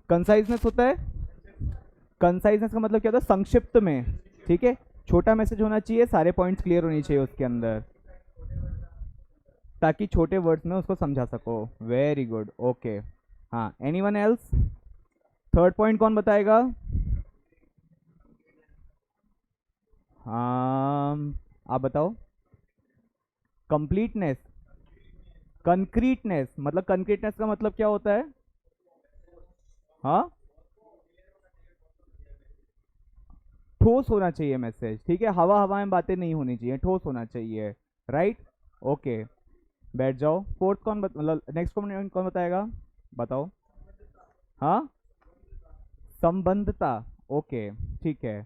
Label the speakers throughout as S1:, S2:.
S1: Conciseness होता है, conciseness का मतलब क्या होता है, संक्षिप्त में, ठीक है, छोटा मैसेज होना चाहिए, सारे पॉइंट्स क्लियर होनी चाहिए उसके अंदर, ताकि छोटे वर्ड्स में उसको समझा सको। Very good, okay. हाँ, एनीवन एल्स? थर्ड पॉइंट कौन बताएगा? हाँ, आप बताओ। कंप्लीटनेस, कंक्रीटनेस, मतलब कंक्रीटनेस का मतलब क्या होता है? हाँ, ठोस होना चाहिए मैसेज, ठीक है, हवा हवा में बातें नहीं होनी चाहिए, ठोस होना चाहिए, राइट, ओके। बैठ जाओ। फोर्थ कौन मतलब नेक्स्ट कौन बताएगा? बताओ। हाँ, संबंधता, ओके, ठीक है।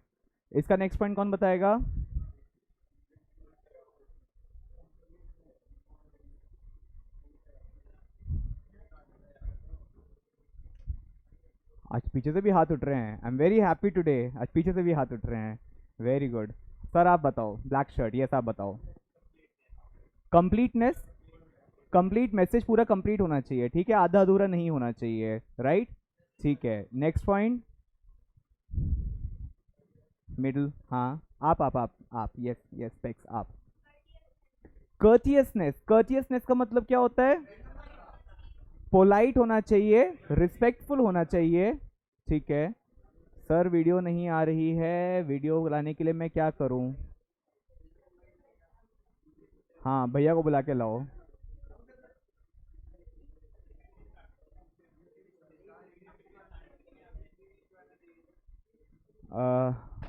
S1: इसका नेक्स्ट पॉइंट कौन बताएगा? आज पीछे से भी हाथ उठ रहे हैं, I am very happy today, आज पीछे से भी हाथ उठ रहे हैं, वेरी गुड। सर आप बताओ, ब्लैक शर्ट, यस आप बताओ। कंप्लीटनेस, कंप्लीट मैसेज पूरा कंप्लीट होना चाहिए, ठीक है, आधा अधूरा नहीं होना चाहिए, राइट, ठीक है। नेक्स्ट पॉइंट, मिडिल, हाँ, आप यस यस पेक्स आप। कर्टियसनेस, कर्टियसनेस का मतलब क्या होता है? पोलाइट होना चाहिए, रिस्पेक्टफुल होना चाहिए, ठीक है। सर वीडियो नहीं आ रही है, वीडियो लाने के लिए मैं क्या करूं? हाँ, भैया को बुला के लाओ।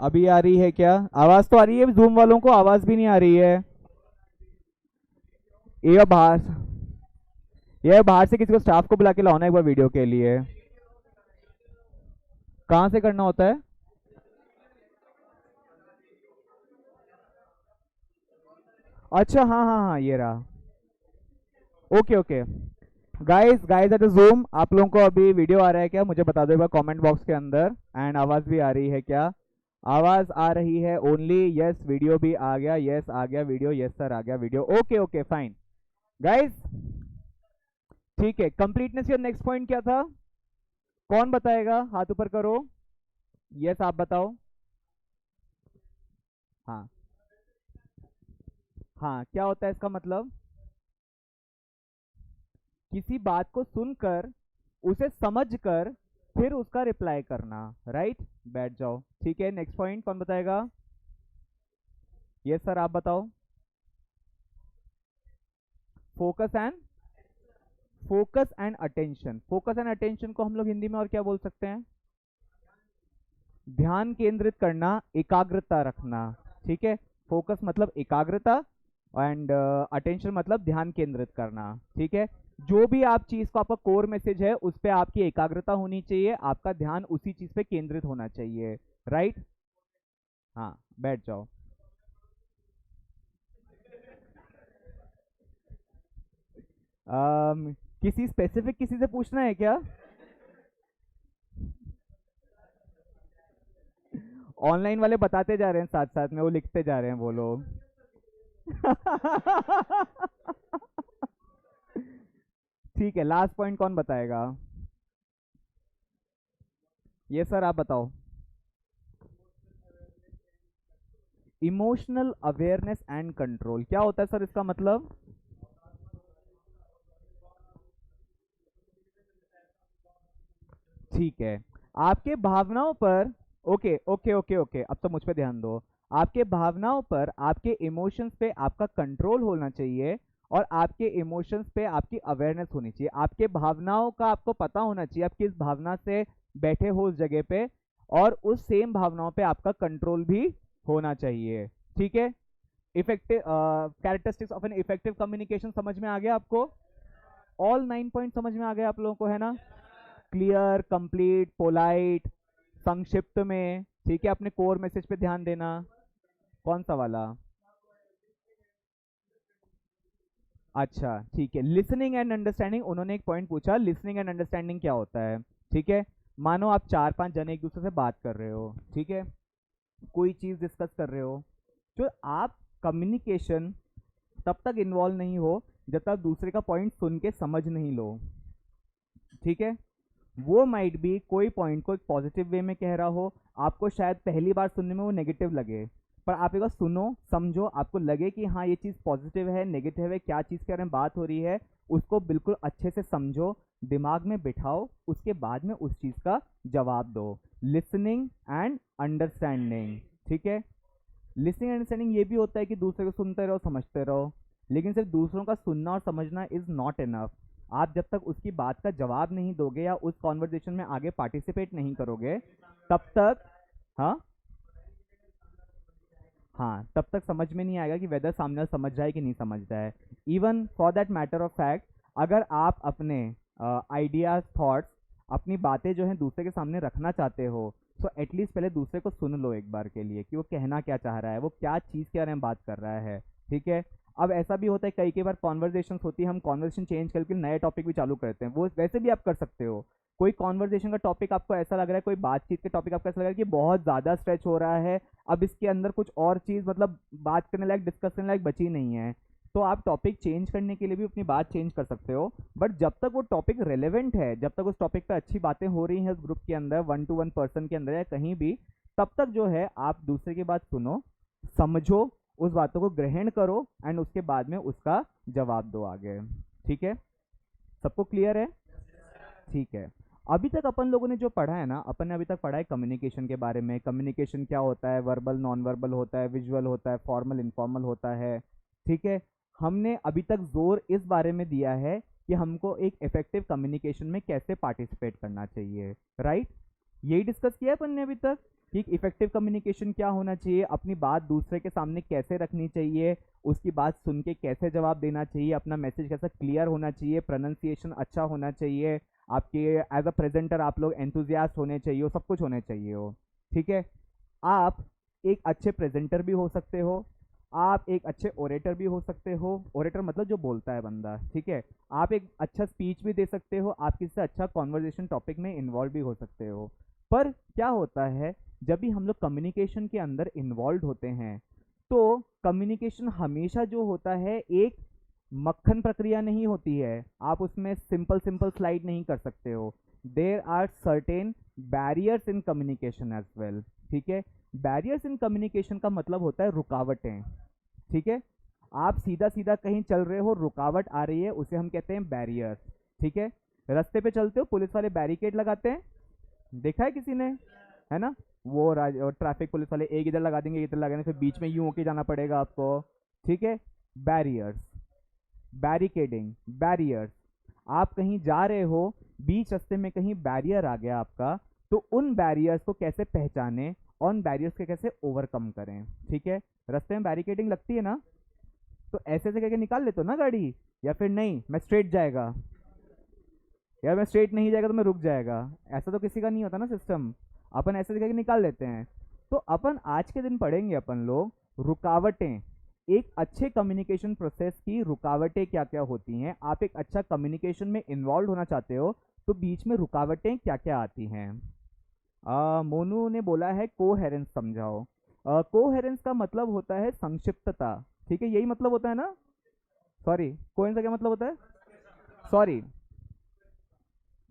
S1: अभी आ रही है क्या आवाज? तो आ रही है, जूम वालों को आवाज भी नहीं आ रही है। ये बाहर, ये बाहर से किसी को स्टाफ को बुला के लाओ ना एक बार वीडियो के लिए। कहाँ से करना होता है? अच्छा, हाँ हाँ हाँ, ये रहा। Okay okay. Guys guys at Zoom, आप लोगों को अभी वीडियो आ रहा है क्या? मुझे बता दो एक बार कमेंट बॉक्स के अंदर। एंड आवाज़ भी आ रही है क्या? आवाज़ आ रही है ओनली, यस वीडियो भी आ गया, यस आ गया वीडियो, यस सर आ गया video, okay okay fine. Guys, ठीक है, कंप्लीटनेस का नेक्स्ट पॉइंट क्या था? कौन बताएगा? हाथ ऊपर करो। यस आप बताओ। हाँ, हाँ क्या होता है इसका मतलब? किसी बात को सुनकर, उसे समझकर, फिर उसका रिप्लाई करना, राइट। बैठ जाओ, ठीक है। नेक्स्ट पॉइंट कौन बताएगा? यस सर आप बताओ। Focus and, focus and attention, focus and attention को हम लोग हिंदी में और क्या बोल सकते हैं? ध्यान केंद्रित करना, एकाग्रता रखना, ठीक है। फोकस मतलब एकाग्रता, एंड अटेंशन मतलब ध्यान केंद्रित करना, ठीक है। जो भी आप चीज को, आपका कोर मैसेज है उस पे आपकी एकाग्रता होनी चाहिए, आपका ध्यान उसी चीज पे केंद्रित होना चाहिए, राइट। हाँ, बैठ जाओ। किसी स्पेसिफिक किसी से पूछना है क्या? ऑनलाइन वाले बताते जा रहे हैं, साथ साथ में वो लिखते जा रहे हैं वो लोग। ठीक है, लास्ट पॉइंट कौन बताएगा? ये सर आप बताओ। इमोशनल अवेयरनेस एंड कंट्रोल क्या होता है सर इसका मतलब? ठीक है, आपके भावनाओं पर, ओके ओके ओके ओके, अब तो मुझ पे ध्यान दो। आपके भावनाओं पर, आपके इमोशंस पे आपका कंट्रोल होना चाहिए, और आपके इमोशंस पे आपकी अवेयरनेस होनी चाहिए। आपके भावनाओं का आपको पता होना चाहिए, आप किस भावना से बैठे हो उस जगह पे, और उस सेम भावनाओं पे आपका कंट्रोल भी होना चाहिए, ठीक है। Effective characteristics of an effective communication समझ में आ गया आपको? ऑल 9 पॉइंट समझ में आ गया आप लोगों को, है ना? क्लियर, कंप्लीट, पोलाइट, संक्षिप्त में, ठीक है। अपने कोर मैसेज पे ध्यान देना। कौन सा वाला? अच्छा ठीक है, लिसनिंग एंड अंडरस्टैंडिंग, उन्होंने एक पॉइंट पूछा, लिसनिंग एंड अंडरस्टैंडिंग क्या होता है, ठीक है। मानो आप चार पांच जने एक दूसरे से बात कर रहे हो, ठीक है, कोई चीज डिस्कस कर रहे हो, तो आप कम्युनिकेशन तब तक इन्वॉल्व नहीं हो जब तक दूसरे का पॉइंट सुन के समझ नहीं लो, ठीक है। वो माइट बी कोई पॉइंट को एक पॉजिटिव वे में कह रहा हो, आपको शायद पहली बार सुनने में वो नेगेटिव लगे, पर आप एक बार सुनो, समझो, आपको लगे कि हाँ ये चीज़ पॉजिटिव है, नेगेटिव है, क्या चीज़ के बारे में बात हो रही है, उसको बिल्कुल अच्छे से समझो, दिमाग में बिठाओ, उसके बाद में उस चीज़ का जवाब दो। लिसनिंग एंड अंडरस्टैंडिंग, ठीक है। लिसनिंग एंड अंडरस्टैंडिंग ये भी होता है कि दूसरे को सुनते रहो, समझते रहो, लेकिन सिर्फ दूसरों का सुनना और समझना इज़ नॉट इनफ। आप जब तक उसकी बात का जवाब नहीं दोगे या उस कॉन्वर्जेशन में आगे पार्टिसिपेट नहीं करोगे, तब तक, हाँ हाँ, तब तक समझ में नहीं आएगा कि वेदर सामने वाला समझ रहा है कि नहीं समझ रहा है। Even for that matter of fact, अगर आप अपने आइडियाज, थॉट्स, अपनी बातें जो हैं दूसरे के सामने रखना चाहते हो, तो एटलीस्ट पहले दूसरे को सुन लो एक बार के लिए कि वो कहना क्या चाह रहा है, वो क्या चीज़ के बारे में बात कर रहा है, ठीक है। अब ऐसा भी होता है कई कई बार कॉन्वर्जेशन होती है, हम कॉन्वर्जेशन चेंज करके नए टॉपिक भी चालू करते हैं, वो वैसे भी आप कर सकते हो। कोई कॉन्वर्जेशन का टॉपिक आपको ऐसा लग रहा है, कोई बातचीत का टॉपिक आपको ऐसा लग रहा है कि बहुत ज़्यादा स्ट्रेच हो रहा है, अब इसके अंदर कुछ और चीज़ मतलब बात करने लायक, डिस्कस करने लायक बची नहीं है, तो आप टॉपिक चेंज करने के लिए भी अपनी बात चेंज कर सकते हो। बट जब तक वो टॉपिक रेलेवेंट है, जब तक उस टॉपिक पे अच्छी बातें हो रही हैं उस ग्रुप के अंदर, वन टू वन पर्सन के अंदर या कहीं भी, तब तक जो है आप दूसरे की बात सुनो, समझो, उस बातों को ग्रहण करो एंड उसके बाद में उसका जवाब दो आगे, ठीक है। सबको क्लियर है? ठीक है। अभी तक अपन लोगों ने जो पढ़ा है ना, अपन ने अभी तक पढ़ा है कम्युनिकेशन के बारे में। कम्युनिकेशन क्या होता है, वर्बल नॉन वर्बल होता है, विजुअल होता है, फॉर्मल इनफॉर्मल होता है, ठीक है। हमने अभी तक जोर इस बारे में दिया है कि हमको एक इफेक्टिव कम्युनिकेशन में कैसे पार्टिसिपेट करना चाहिए, राइट। यही डिस्कस किया है अपन ने अभी तक कि इफेक्टिव कम्युनिकेशन क्या होना चाहिए, अपनी बात दूसरे के सामने कैसे रखनी चाहिए, उसकी बात सुन के कैसे जवाब देना चाहिए, अपना मैसेज कैसा क्लियर होना चाहिए, प्रोनाउंसिएशन अच्छा होना चाहिए, आपके एज अ प्रेजेंटर आप लोग एंथुजियास्ट होने चाहिए हो, सब कुछ होने चाहिए हो, ठीक है। आप एक अच्छे प्रेजेंटर भी हो सकते हो, आप एक अच्छे ओरेटर भी हो सकते हो, ओरेटर मतलब जो बोलता है बंदा, ठीक है। आप एक अच्छा स्पीच भी दे सकते हो, आप किसी से अच्छा कॉन्वर्जेशन टॉपिक में इन्वॉल्व भी हो सकते हो। पर क्या होता है, जब भी हम लोग कम्युनिकेशन के अंदर इन्वॉल्व होते हैं, तो कम्युनिकेशन हमेशा जो होता है एक मक्खन प्रक्रिया नहीं होती है, आप उसमें सिंपल सिंपल स्लाइड नहीं कर सकते हो। There are certain barriers in communication as well, ठीक है। बैरियर्स इन कम्युनिकेशन का मतलब होता है रुकावटें, ठीक है। आप सीधा सीधा कहीं चल रहे हो, रुकावट आ रही है, उसे हम कहते हैं बैरियर, ठीक है। रास्ते पे चलते हो, पुलिस वाले बैरिकेड लगाते हैं, देखा है किसी ने, है ना। वो ट्रैफिक पुलिस वाले एक इधर लगा देंगे, इधर लगा देंगे, फिर बीच में यूं होके जाना पड़ेगा आपको, ठीक है। Barriers, barricading, barriers. आप कहीं जा रहे हो, बीच रास्ते में कहीं बैरियर आ गया आपका, तो उन बैरियर्स को कैसे पहचाने और उन बैरियर्स के कैसे ओवरकम करें, ठीक है। रास्ते में बैरिकेडिंग लगती है ना, तो ऐसे ऐसे करके निकाल लेते हो ना गाड़ी, या फिर नहीं मैं स्ट्रेट जाएगा, यार मैं स्ट्रेट नहीं जाएगा तो मैं रुक जाएगा, ऐसा तो किसी का नहीं होता ना सिस्टम, अपन ऐसे करके निकाल लेते हैं। तो अपन आज के दिन पढ़ेंगे अपन लोग रुकावटें, एक अच्छे कम्युनिकेशन प्रोसेस की रुकावटें क्या क्या होती हैं। आप एक अच्छा कम्युनिकेशन में इन्वॉल्व होना चाहते हो, तो बीच में रुकावटें क्या क्या आती हैं। मोनू ने बोला है कोहेरेंस समझाओ। कोहेरेंस का मतलब होता है संक्षिप्तता, ठीक है, यही मतलब होता है ना। सॉरी, कोहेरेंस का क्या मतलब होता है, सॉरी,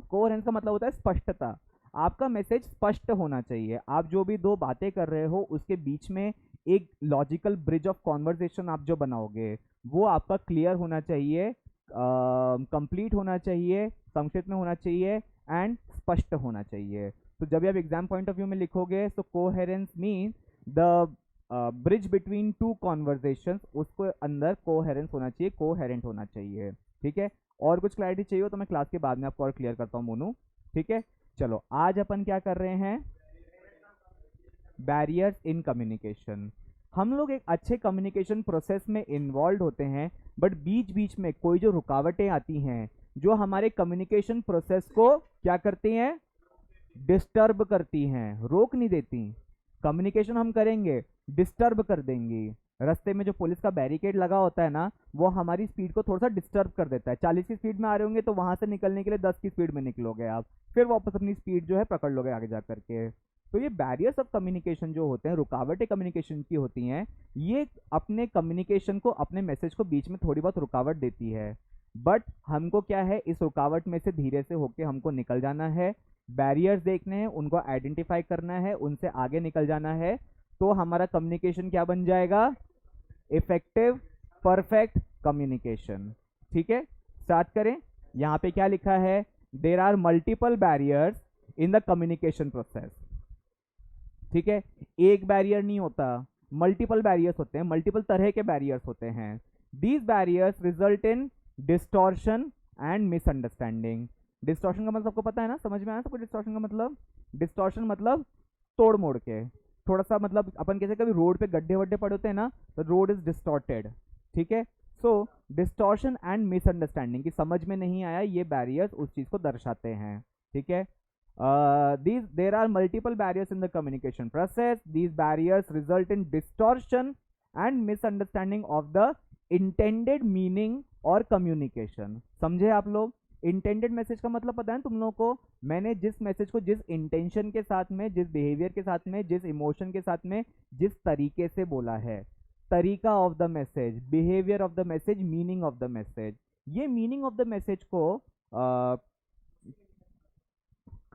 S1: कोहेरेंस का मतलब होता है स्पष्टता। आपका मैसेज स्पष्ट होना चाहिए, आप जो भी दो बातें कर रहे हो उसके बीच में एक लॉजिकल ब्रिज ऑफ कॉन्वर्जेशन आप जो बनाओगे, वो आपका क्लियर होना चाहिए, कंप्लीट होना चाहिए, संक्षिप्त में होना चाहिए एंड स्पष्ट होना चाहिए। तो जब भी आप एग्जाम पॉइंट ऑफ व्यू में लिखोगे, तो coherence mean the bridge between two conversation, उसको अंदर कोहेरेंस होना चाहिए, कोहेरेंट होना चाहिए, ठीक है। और कुछ क्लैरिटी चाहिए हो तो मैं क्लास के बाद में आपको और क्लियर करता हूँ मोनू, ठीक है। चलो आज अपन क्या कर रहे हैं, बैरियर्स इन कम्युनिकेशन। हम लोग एक अच्छे कम्युनिकेशन प्रोसेस में इन्वॉल्व होते हैं, बट बीच बीच में कोई जो रुकावटें आती हैं, जो हमारे कम्युनिकेशन प्रोसेस को क्या करती हैं, डिस्टर्ब करती हैं, रोक नहीं देती। कम्युनिकेशन हम करेंगे, डिस्टर्ब कर देंगी। रास्ते में जो पुलिस का बैरिकेड लगा होता है ना, वो हमारी स्पीड को थोड़ा सा डिस्टर्ब कर देता है। 40 की स्पीड में आ रहे होंगे तो वहां से निकलने के लिए 10 की स्पीड में निकलोगे आप, फिर वापस अपनी स्पीड जो है पकड़ लोगे आगे जा करके। तो ये बैरियर्स ऑफ कम्युनिकेशन जो होते हैं, रुकावटें कम्युनिकेशन की होती हैं, ये अपने कम्युनिकेशन को, अपने मैसेज को बीच में थोड़ी बहुत रुकावट देती है। बट हमको क्या है, इस रुकावट में से धीरे से होके हमको निकल जाना है, बैरियर्स देखने हैं, उनको आइडेंटिफाई करना है, उनसे आगे निकल जाना है, तो हमारा कम्युनिकेशन क्या बन जाएगा, इफेक्टिव परफेक्ट कम्युनिकेशन। ठीक है, स्टार्ट करें। यहां पे क्या लिखा है, there are multiple barriers in the communication process. ठीक है, एक बैरियर नहीं होता, मल्टीपल बैरियर्स होते हैं, मल्टीपल तरह के बैरियर्स होते हैं। These barriers result in distortion and misunderstanding. Distortion का मतलब आपको पता है ना, समझ में आया सबको डिस्टॉर्शन का मतलब? डिस्टॉर्शन मतलब तोड़ मोड़ के, थोड़ा सा, मतलब अपन कैसे कभी रोड पे गड्ढे वड्ढे पड़े होते हैं ना, तो रोड इज डिस्टॉर्टेड। ठीक है, सो डिस्टॉर्शन एंड मिसअंडरस्टैंडिंग, की समझ में नहीं आया, ये बैरियर्स उस चीज को दर्शाते हैं। ठीक है, there are multiple barriers in the communication process. These barriers result in distortion and misunderstanding of the intended meaning और communication। समझे आप लोग? इंटेंडेड मैसेज का मतलब पता है तुम लोगों को? मैंने जिस मैसेज को जिस इंटेंशन के साथ में, जिस बिहेवियर के साथ में, जिस इमोशन के साथ में, जिस तरीके से बोला है, तरीका of the message, behaviour of the message, meaning of the message, ये मीनिंग ऑफ द मैसेज को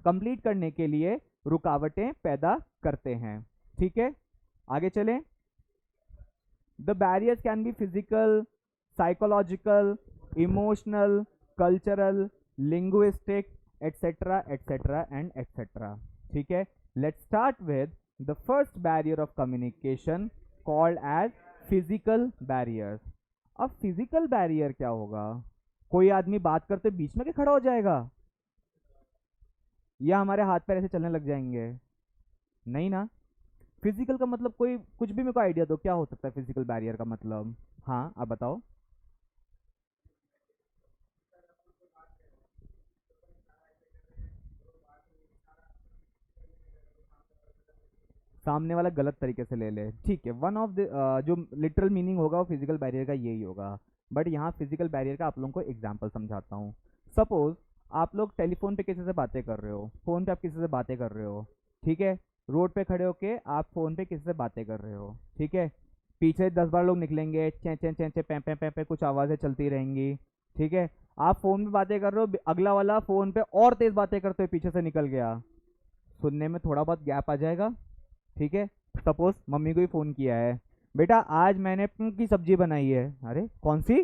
S1: कंप्लीट करने के लिए रुकावटें पैदा करते हैं। ठीक है, आगे चलें। The barriers can be physical, psychological, emotional, cultural, linguistic, etcetera etcetera and etcetera. ठीक है, let's start with the first barrier of communication called as physical barriers. अब फिजिकल बैरियर क्या होगा? कोई आदमी बात करते बीच में क्या खड़ा हो जाएगा, या हमारे हाथ पैर ऐसे चलने लग जाएंगे? नहीं ना। फिजिकल का मतलब कोई कुछ भी मेरे को आइडिया दो, क्या हो सकता है फिजिकल बैरियर का मतलब? हाँ, आप बताओ। सामने वाला गलत तरीके से ले ले, ठीक है, वन ऑफ द जो लिटरल मीनिंग होगा वो फिजिकल बैरियर का यही होगा, बट यहाँ फिजिकल बैरियर का आप लोगों को एग्जांपल समझाता हूँ। सपोज आप लोग टेलीफोन पे किसी से बातें कर रहे हो, फोन पे आप किसी से बातें कर रहे हो, ठीक है, रोड पे खड़े होके आप फोन पे किसी से बातें कर रहे हो, ठीक है, पीछे 10 बार लोग निकलेंगे, चे चे चे चे पे पे पे पे, कुछ आवाज़ें चलती रहेंगी, ठीक है, आप फोन पे बातें कर रहे हो, अगला वाला फोन पे और तेज बातें करते हुए पीछे से निकल गया, सुनने में थोड़ा बहुत गैप आ जाएगा। ठीक है, सपोज मम्मी को ही फोन किया है, बेटा आज मैंने की सब्जी बनाई है, अरे कौन सी,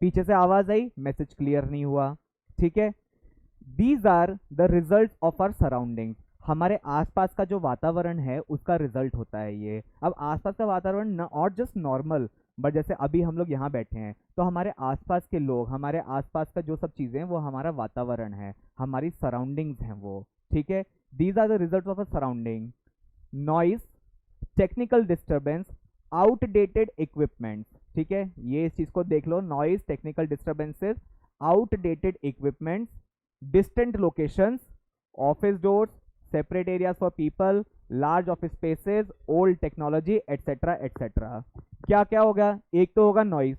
S1: पीछे से आवाज आई, मैसेज क्लियर नहीं हुआ। ठीक है, these are the result of our surrounding, हमारे आसपास का जो वातावरण है उसका रिजल्ट होता है ये। अब आसपास का वातावरण नॉट जस्ट नॉर्मल, बट जैसे अभी हम लोग यहाँ बैठे हैं तो हमारे आसपास के लोग, हमारे आसपास का जो सब चीज़ें हैं वो हमारा वातावरण है, हमारी सराउंडिंग्स हैं वो। ठीक है, these are the result of a surrounding. Noise, technical disturbance, outdated equipments. ठीक है, ये इस चीज को देख लो, noise, technical disturbances, outdated equipments, distant locations, office doors, separate areas for people, large office spaces, old technology, etcetera etcetera. क्या क्या होगा? एक तो होगा नॉइस,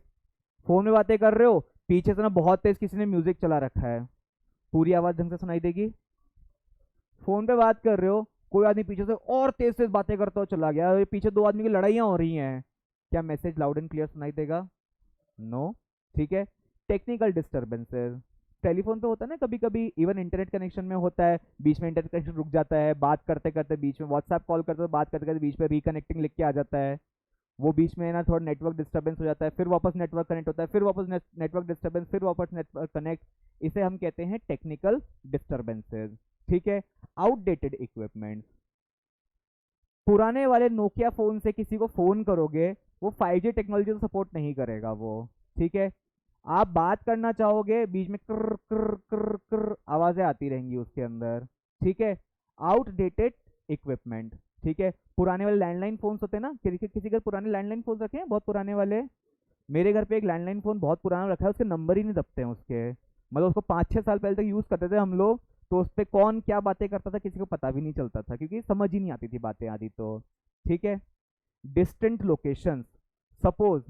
S1: फोन में बातें कर रहे हो, पीछे से ना बहुत तेज किसी ने म्यूजिक चला रखा है, पूरी आवाज ढंग से सुनाई देगी? फोन पे बात कर रहे हो, कोई आदमी पीछे से और तेज तेज बातें करता हुआ चला गया, ये पीछे दो आदमी की लड़ाइयाँ हो रही हैं, क्या मैसेज लाउड एंड क्लियर सुनाई देगा? नो। ठीक है, टेक्निकल डिस्टर्बेंसेस, टेलीफोन पे होता है ना कभी कभी, इवन इंटरनेट कनेक्शन में होता है, बीच में इंटरनेट कनेक्शन रुक जाता है, बात करते करते बीच में, व्हाट्सएप कॉल करते बात करते करते बीच में रिकनेक्टिंग लिख के आ जाता है, वो बीच में ना थोड़ा नेटवर्क डिस्टर्बेंस हो जाता है, फिर वापस नेटवर्क कनेक्ट होता है, फिर वापस नेटवर्क डिस्टर्बेंस, फिर वापस नेटवर्क कनेक्ट, इसे हम कहते हैं टेक्निकल डिस्टर्बेंसेस। ठीक है, आउटडेटेड इक्विपमेंट, पुराने वाले नोकिया फोन से किसी को फोन करोगे, वो 5G टेक्नोलॉजी तो सपोर्ट नहीं करेगा वो। ठीक है, आप बात करना चाहोगे, बीच में कर कर कर कर आवाजें आती रहेंगी उसके अंदर। ठीक है, आउटडेटेड इक्विपमेंट। ठीक है, पुराने वाले लैंडलाइन फोन्स होते हैं ना, किसी के पुराने लैंडलाइन फोन रखे हैं, बहुत पुराने वाले, मेरे घर पे एक लैंडलाइन फोन बहुत पुराना रखा है, उसके नंबर ही नहीं दबते हैं उसके, मतलब उसको 5-6 साल पहले तक यूज करते थे हम लोग, तो उस पर कौन क्या बातें करता था किसी को पता भी नहीं चलता था, क्योंकि समझ ही नहीं आती थी बातें आदि तो। ठीक है, डिस्टेंट लोकेशंस, सपोज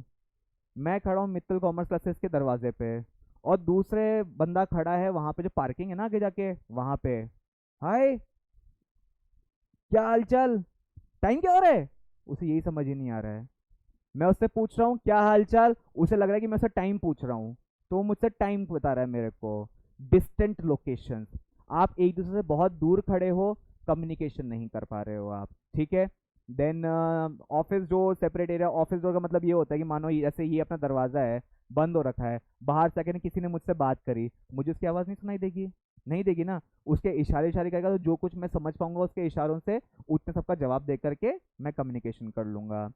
S1: मैं खड़ा हूँ मित्तल कॉमर्स क्लासेस के दरवाजे पे, और दूसरे बंदा खड़ा है वहां पे जो पार्किंग है ना आगे जाके वहां पे, हाय क्या हालचाल, टाइम क्या हो रहा है, उसे यही समझ ही नहीं आ रहा है, मैं उससे पूछ रहा हूँ क्या हालचाल, उसे लग रहा है कि मैं उससे टाइम पूछ रहा हूँ, तो वो मुझसे टाइम बता रहा है मेरे को। डिस्टेंट लोकेशंस, आप एक दूसरे से बहुत दूर खड़े हो, कम्युनिकेशन नहीं कर पा रहे हो आप, ठीक है। Then office door, separate area. Office door का मतलब ये होता है कि मानो जैसे ये अपना दरवाजा है, बंद हो रखा है, बाहर से आके किसी ने मुझसे बात करी, मुझे उसकी आवाज़ नहीं सुनाई देगी, नहीं देगी ना। उसके इशारे इशारे करेगा तो जो कुछ मैं समझ पाऊंगा उसके इशारों से, उतने सबका जवाब दे करके मैं कम्युनिकेशन कर लूंगा।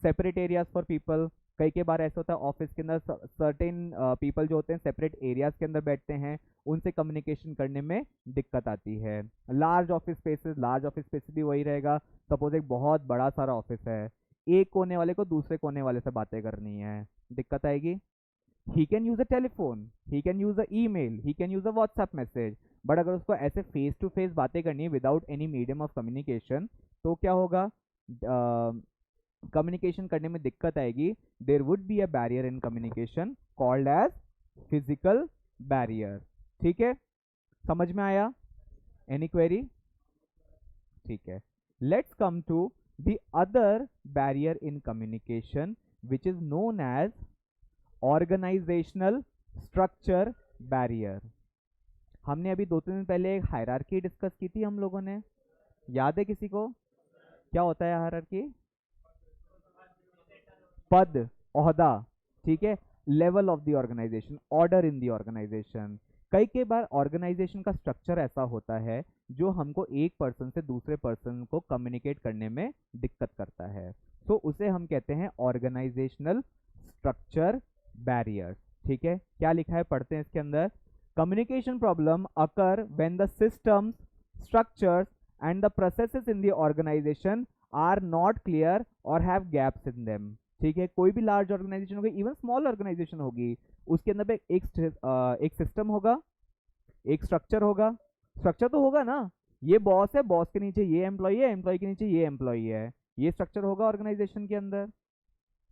S1: सेपरेट एरियाज फॉर पीपल, कई कई बार ऐसा होता है ऑफिस के अंदर सर्टेन पीपल जो होते हैं सेपरेट एरियाज के अंदर बैठते हैं, उनसे कम्युनिकेशन करने में दिक्कत आती है। Large office spaces, large office space भी वही रहेगा। सपोज एक बहुत बड़ा सारा ऑफिस है, एक कोने वाले को दूसरे कोने वाले से बातें करनी है, दिक्कत आएगी। He can use a telephone, he can use a email, he can use a WhatsApp message, but अगर उसको ऐसे फेस टू फेस बातें करनी है without any medium of communication, तो क्या होगा, कम्युनिकेशन करने में दिक्कत आएगी। There would be a barrier in communication called as physical barrier. ठीक है, समझ में आया? Any query? ठीक है, let's come to the other barrier in communication which is known as organisational structure barrier. हमने अभी 2-3 दिन पहले एक हायरार्की डिस्कस की थी हम लोगों ने, याद है किसी को? क्या होता है हायरार्की? पद, ओहदा, ठीक है, level of the organisation, order in the organisation. कई कई बार ऑर्गेनाइजेशन का स्ट्रक्चर ऐसा होता है जो हमको एक पर्सन से दूसरे पर्सन को कम्युनिकेट करने में दिक्कत करता है, तो उसे हम कहते हैं ऑर्गेनाइजेशनल स्ट्रक्चर बैरियर्स। ठीक है, क्या लिखा है पढ़ते हैं इसके अंदर। Communication problem occur when the systems, structures and the processes in the organisation are not clear और हैव गैप्स इन देम। ठीक है, कोई भी लार्ज ऑर्गेनाइजेशन होगी, इवन स्मॉल ऑर्गेनाइजेशन होगी, उसके अंदर पे एक सिस्टम होगा, एक स्ट्रक्चर होगा। स्ट्रक्चर तो होगा ना, ये बॉस है, बॉस के नीचे ये एम्प्लॉय है, एम्प्लॉय के नीचे ये एम्प्लॉय है, ये स्ट्रक्चर होगा ऑर्गेनाइजेशन के अंदर,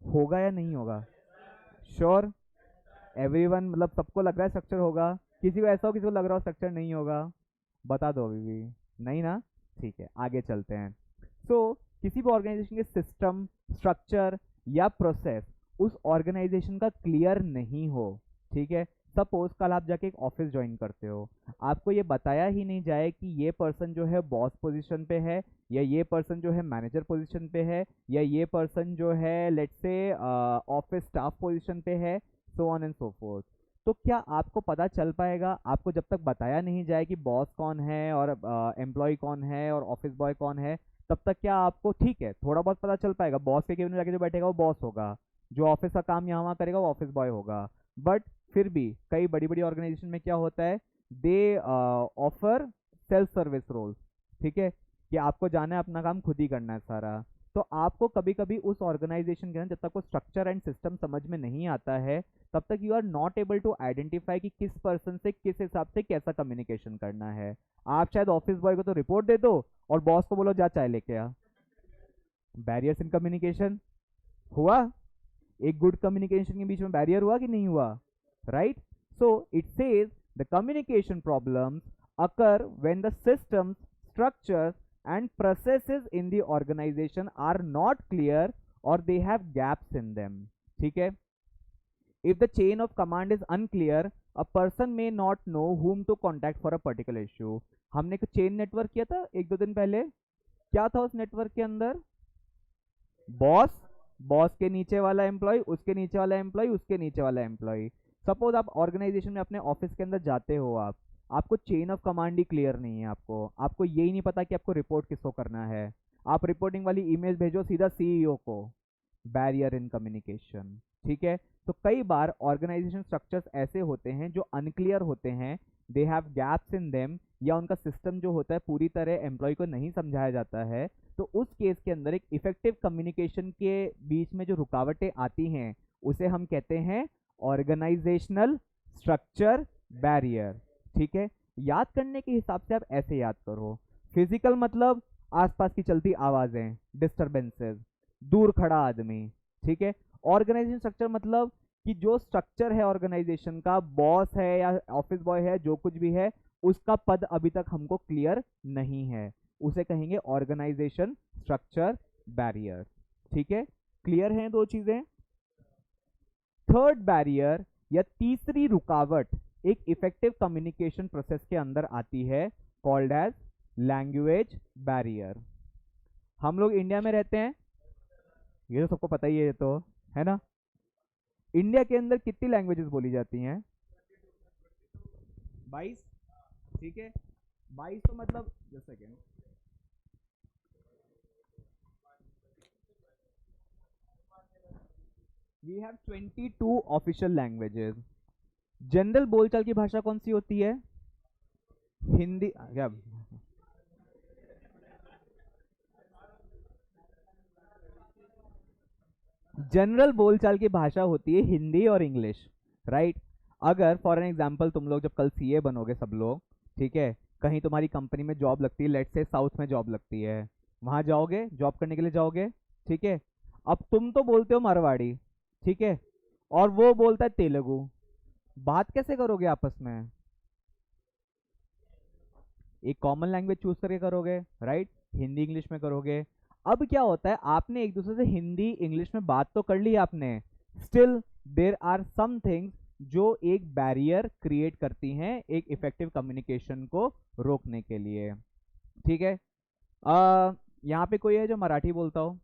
S1: होगा या नहीं होगा? श्योर? एवरीवन, मतलब सबको लग रहा है स्ट्रक्चर होगा? किसी को ऐसा हो, किसी को लग रहा हो स्ट्रक्चर नहीं होगा? बता दो अभी भी नहीं ना। ठीक है, आगे चलते हैं। सो किसी भी ऑर्गेनाइजेशन के सिस्टम, स्ट्रक्चर या प्रोसेस उस ऑर्गेनाइजेशन का क्लियर नहीं हो, ठीक है। सपोज कल आप जाके एक ऑफिस ज्वाइन करते हो, आपको ये बताया ही नहीं जाए कि ये पर्सन जो है बॉस पोजीशन पे है, या ये पर्सन जो है मैनेजर पोजीशन पे है, या ये पर्सन जो है let's say office staff position पे है, so on and so fourth. तो क्या आपको पता चल पाएगा? आपको जब तक बताया नहीं जाए कि बॉस कौन है और एम्प्लॉय कौन है और ऑफिस बॉय कौन है, तब तक क्या आपको, ठीक है, थोड़ा बहुत पता चल पाएगा, बॉस के केबिन में जाके जो बैठेगा वो बॉस होगा, जो ऑफिस का काम यहाँ वहाँ करेगा वो ऑफिस बॉय होगा। बट फिर भी कई बड़ी बड़ी ऑर्गेनाइजेशन में क्या होता है, they offer self service roles, ठीक है, कि आपको जाना है, अपना काम खुद ही करना है सारा। तो आपको कभी कभी उस ऑर्गेनाइजेशन के अंदर जब तक वो स्ट्रक्चर एंड सिस्टम समझ में नहीं आता है, तब तक you are not able to identify कि किस पर्सन से किस हिसाब से कैसा कम्युनिकेशन करना है। आप शायद ऑफिस बॉय को तो रिपोर्ट दे दो और बॉस को बोलो जा चाय लेके आ। बैरियर्स इन कम्युनिकेशन हुआ? एक गुड कम्युनिकेशन के बीच में बैरियर हुआ कि नहीं हुआ? Right? So it says the communication problems occur when the systems, structures and processes in the organization are not clear or they have gaps in them. ठीक है, if the chain of command is unclear, a person may not know whom to contact for a particular issue. हमने एक chain network किया था 1-2 दिन पहले, क्या था उस नेटवर्क के अंदर? बॉस, बॉस के नीचे वाला एम्प्लॉय, उसके नीचे वाला एम्प्लॉय, उसके नीचे वाला एम्प्लॉय। सपोज आप ऑर्गेनाइजेशन में अपने ऑफिस के अंदर जाते हो, आपको chain of command he clear नहीं है, आपको यही नहीं पता कि आपको रिपोर्ट किसको करना है, आप रिपोर्टिंग वाली ईमेल भेजो सीधा सीईओ को। Barrier in communication. ठीक है, तो कई बार ऑर्गेनाइजेशन स्ट्रक्चर्स ऐसे होते हैं जो अनक्लियर होते हैं, they have gaps in them, या उनका सिस्टम जो होता है पूरी तरह एम्प्लॉय को नहीं समझाया जाता है। तो उस केस के अंदर एक इफेक्टिव कम्युनिकेशन के बीच में जो रुकावटें आती हैं उसे हम कहते हैं ऑर्गेनाइजेशनल स्ट्रक्चर बैरियर। ठीक है, याद करने के हिसाब से आप ऐसे याद करो। फिजिकल मतलब आसपास की चलती आवाजें, डिस्टरबेंसेस, दूर खड़ा आदमी। ठीक है, ऑर्गेनाइजेशन स्ट्रक्चर मतलब कि जो स्ट्रक्चर है ऑर्गेनाइजेशन का, बॉस है या ऑफिस बॉय है, जो कुछ भी है, उसका पद अभी तक हमको क्लियर नहीं है, उसे कहेंगे ऑर्गेनाइजेशन स्ट्रक्चर बैरियर। ठीक है, क्लियर है दो चीजें। थर्ड बैरियर या तीसरी रुकावट एक इफेक्टिव कम्युनिकेशन प्रोसेस के अंदर आती है, कॉल्ड एज लैंग्वेज बैरियर। हम लोग इंडिया में रहते हैं, ये तो सबको पता ही है, ये तो है ना। इंडिया के अंदर कितनी लैंग्वेजेस बोली जाती हैं? 22। ठीक है, 22 तो मतलब just second, we have 22 official languages. General बोलचाल की भाषा कौन सी होती है? हिंदी क्या? जनरल बोलचाल की भाषा होती है हिंदी और इंग्लिश, राइट। अगर फॉर एन एग्जांपल तुम लोग जब कल सीए बनोगे सब लोग, ठीक है, कहीं तुम्हारी कंपनी में जॉब लगती है, लेट्स से साउथ में जॉब लगती है, वहां जाओगे, जॉब करने के लिए जाओगे, ठीक है। अब तुम तो बोलते हो मारवाड़ी, ठीक है, और वो बोलता है तेलुगु, बात कैसे करोगे आपस में? एक कॉमन लैंग्वेज चूज करके करोगे, राइट, हिंदी इंग्लिश में करोगे। अब क्या होता है, आपने एक दूसरे से हिंदी इंग्लिश में बात तो कर ली आपने, still there are some things जो एक बैरियर क्रिएट करती हैं एक इफेक्टिव कम्युनिकेशन को रोकने के लिए, ठीक है। यहाँ पे कोई है जो मराठी बोलता हो,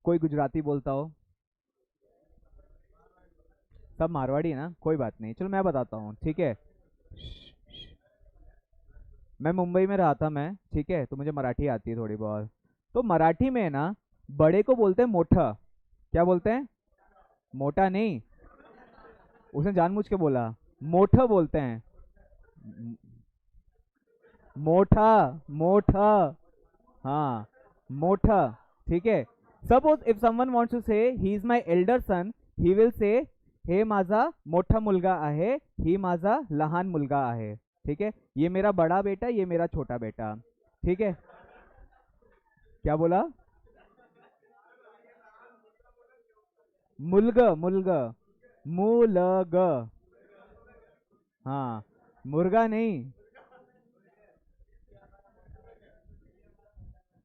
S1: कोई गुजराती बोलता हो? सब मारवाड़ी है ना, कोई बात नहीं, चलो मैं बताता हूँ, ठीक है। मैं मुंबई में रहा था मैं, ठीक है, तो मुझे मराठी आती है थोड़ी बहुत। तो मराठी में ना, बड़े को बोलते हैं मोठा। क्या बोलते हैं? मोटा नहीं, उसने जानबूझ के बोला, मोठा बोलते हैं। मोठा, मोठा, हाँ, मोठा, ठीक है। Suppose if someone wants to say he is my elder son, he will say हे माझा मोठा मुलगा आहे, ही माझा लहान मुलगा आहे, ठीक है। ये मेरा बड़ा बेटा, ये मेरा छोटा बेटा, ठीक है। क्या बोला? मुलग, मुलग, मुलग, हाँ, मुर्गा नहीं।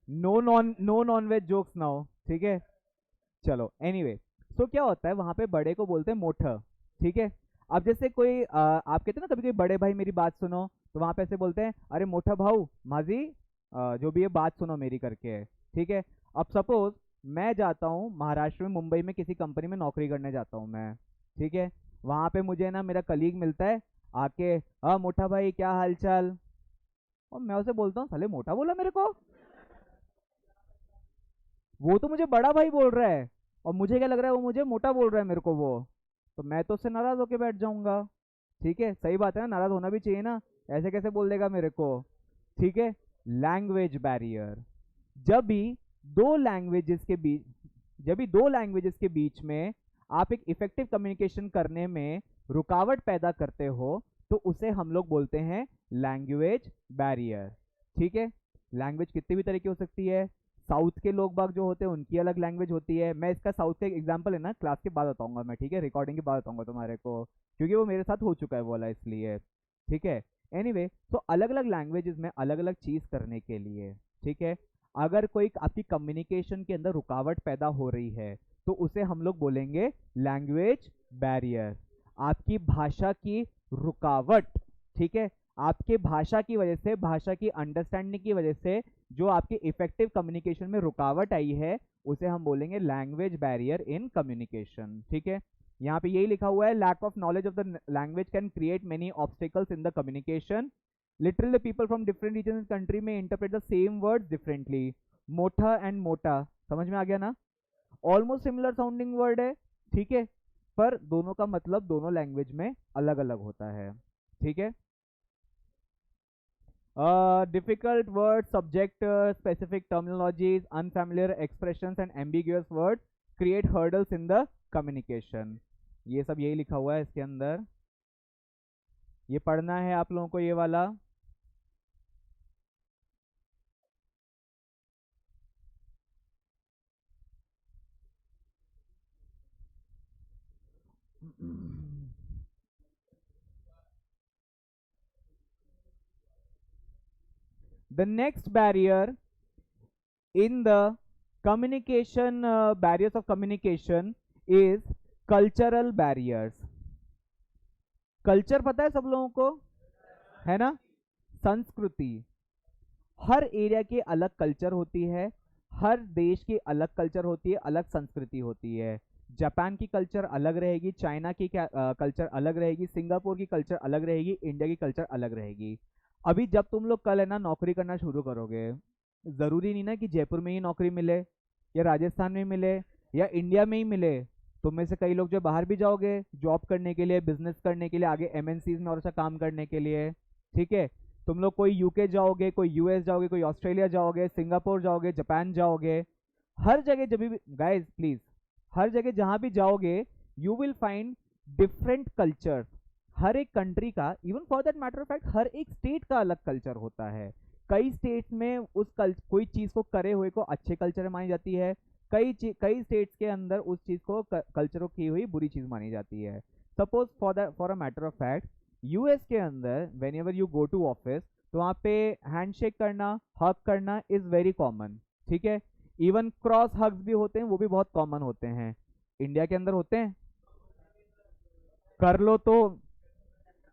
S1: नो नॉन वेज जोक्स ना हो, ठीक है। चलो एनीवे, सो क्या होता है वहां पे बड़े को बोलते हैं मोठ, ठीक है। अब जैसे कोई आप कहते हैं ना कभी कभी बड़े भाई मेरी बात सुनो, तो वहां पे ऐसे बोलते हैं, अरे मोठा भाऊ माजी, जो भी है बात सुनो मेरी करके, ठीक है। अब सपोज मैं जाता हूँ महाराष्ट्र में, मुंबई में किसी कंपनी में नौकरी करने जाता हूँ मैं, ठीक है। वहां पे मुझे ना मेरा कलीग मिलता है आके, हाँ मोठा भाई क्या हाल चाल, और मैं उसे बोलता हूँ साले मोटा बोला मेरे को, वो तो मुझे बड़ा भाई बोल रहा है, और मुझे क्या लग रहा है वो मुझे मोटा बोल रहा है मेरे को वो, तो मैं तो उससे नाराज होके बैठ जाऊंगा, ठीक है। सही बात है ना, नाराज होना भी चाहिए ना, ऐसे कैसे बोल देगा मेरे को, ठीक है। लैंग्वेज बैरियर, जब भी दो लैंग्वेजेस के बीच जब भी दो लैंग्वेजेस के बीच में आप एक इफेक्टिव कम्युनिकेशन करने में रुकावट पैदा करते हो, तो उसे हम लोग बोलते हैं लैंग्वेज बैरियर, ठीक है। लैंग्वेज कितनी भी तरह की हो सकती है, साउथ के लोग बाग जो होते हैं उनकी अलग लैंग्वेज होती है, मैं इसका साउथ का एग्जांपल है ना क्लास के बाद बताऊंगा मैं, ठीक है, रिकॉर्डिंग के बाद बताऊंगा तुम्हारे को, क्योंकि वो मेरे साथ हो चुका है वो वाला, इसलिए, ठीक है। एनीवे, तो अलग अलग लैंग्वेजेस में अलग अलग चीज करने के लिए, ठीक है, अगर कोई आपकी कम्युनिकेशन के अंदर रुकावट पैदा हो रही है, तो उसे हम लोग बोलेंगे लैंग्वेज बैरियर। आपकी भाषा की रुकावट, ठीक है, आपके भाषा की वजह से, भाषा की अंडरस्टैंडिंग की वजह से जो आपके इफेक्टिव कम्युनिकेशन में रुकावट आई है, उसे हम बोलेंगे लैंग्वेज बैरियर इन कम्युनिकेशन, ठीक है। यहाँ पे यही लिखा हुआ है, lack of knowledge of the language can create many obstacles in the communication, literally people from different region in country में interpret the same words differently. मोटा एंड मोटा समझ में आ गया ना, ऑलमोस्ट सिमिलर साउंडिंग वर्ड है, ठीक है, पर दोनों का मतलब दोनों लैंग्वेज में अलग अलग होता है, ठीक है। Difficult words, subject specific terminologies, unfamiliar expressions and ambiguous words create hurdles in the communication। ये सब यही लिखा हुआ है इसके अंदर, ये पढ़ना है आप लोगों को ये वाला। The next barrier in the communication, barriers of communication is cultural barriers. Culture पता है सब लोगों को, है ना? संस्कृति। हर एरिया की अलग कल्चर होती है, हर देश की अलग कल्चर होती है, अलग संस्कृति होती है। जापान की कल्चर अलग रहेगी, चाइना की कल्चर अलग रहेगी, सिंगापुर की कल्चर अलग रहेगी, इंडिया की कल्चर अलग रहेगी। अभी जब तुम लोग कल है ना नौकरी करना शुरू करोगे, जरूरी नहीं ना कि जयपुर में ही नौकरी मिले या राजस्थान में मिले या इंडिया में ही मिले। तुम में से कई लोग जो बाहर भी जाओगे जॉब करने के लिए, बिजनेस करने के लिए, आगे एमएनसीज में और अच्छा काम करने के लिए। ठीक है, तुम लोग कोई यूके जाओगे, कोई यूएस जाओगे, कोई ऑस्ट्रेलिया जाओगे, सिंगापुर जाओगे, जापान जाओगे। हर जगह जब भी गाइस प्लीज, हर जगह जहां भी जाओगे you will find different culture. हर एक कंट्री का, even for that matter of fact हर एक स्टेट का अलग कल्चर होता है। कई स्टेट्स में कोई चीज को करे हुए को अच्छे कल्चर मानी जाती है, कई स्टेट्स के अंदर उस चीज को कल्चर की हुई बुरी चीज मानी जाती है। Suppose for a matter of fact US के अंदर whenever you go to office, तो वहाँ पे हैंडशेक करना, हग करना इज वेरी कॉमन। ठीक है, इवन क्रॉस हग्स भी होते हैं, वो भी बहुत कॉमन होते हैं। इंडिया के अंदर होते हैं? कर लो तो,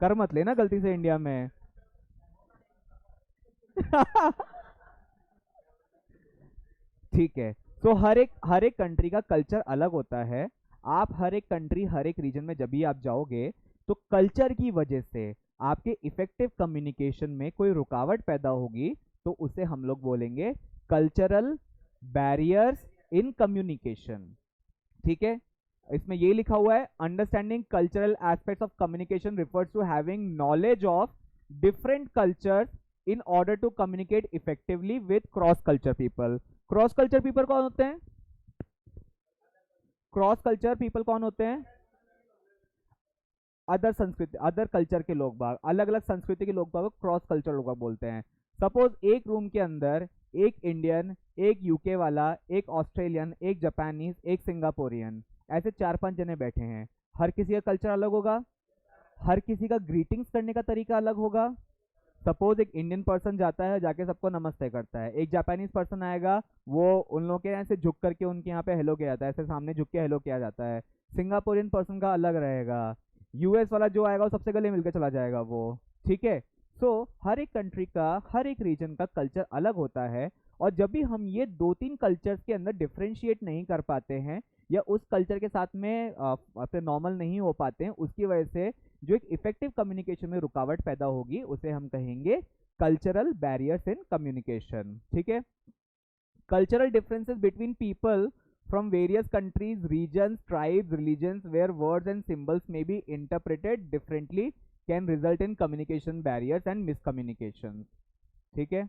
S1: कर मत लेना गलती से इंडिया में। ठीक है, तो हर एक कंट्री का कल्चर अलग होता है। आप हर एक कंट्री, हर एक रीजन में जब भी आप जाओगे तो कल्चर की वजह से आपके इफेक्टिव कम्युनिकेशन में कोई रुकावट पैदा होगी, तो उसे हम लोग बोलेंगे कल्चरल बैरियर्स इन कम्युनिकेशन। ठीक है, इसमें ये लिखा हुआ है understanding cultural aspects of communication refers to having knowledge of different cultures in order to communicate effectively with cross culture people. Cross culture people कौन होते हैं? क्रॉस कल्चर पीपल कौन होते हैं? अदर संस्कृति, अदर कल्चर के लोग बाग, अलग अलग संस्कृति के लोग बाग को क्रॉस कल्चर लोग बाग बोलते हैं। सपोज एक रूम के अंदर एक इंडियन, एक यूके वाला, एक ऑस्ट्रेलियन, एक जापानीज, एक सिंगापुरियन, ऐसे 4-5 जने बैठे हैं। हर किसी का कल्चर अलग होगा, हर किसी का ग्रीटिंग्स करने का तरीका अलग होगा। सपोज एक इंडियन पर्सन जाता है, जाके सबको नमस्ते करता है। एक जापानीज पर्सन आएगा, वो उन लोगों के यहाँ से झुक करके उनके यहाँ पे हेलो किया जाता है, ऐसे सामने झुक के हेलो किया जाता है। सिंगापुरियन पर्सन का अलग रहेगा। यूएस वाला जो आएगा वो सबसे गले मिलकर चला जाएगा वो। ठीक है, सो हर एक कंट्री का, हर एक रीजन का कल्चर अलग होता है। और जब भी हम ये 2-3 कल्चर्स के अंदर डिफ्रेंशिएट नहीं कर पाते हैं या उस कल्चर के साथ में अपने नॉर्मल नहीं हो पाते हैं, उसकी वजह से जो एक इफेक्टिव कम्युनिकेशन में रुकावट पैदा होगी, उसे हम कहेंगे कल्चरल बैरियर्स इन कम्युनिकेशन। ठीक है, cultural differences between people from various countries, regions, tribes, religions, where words and symbols may be interpreted differently can result in communication barriers and miscommunications. ठीक है,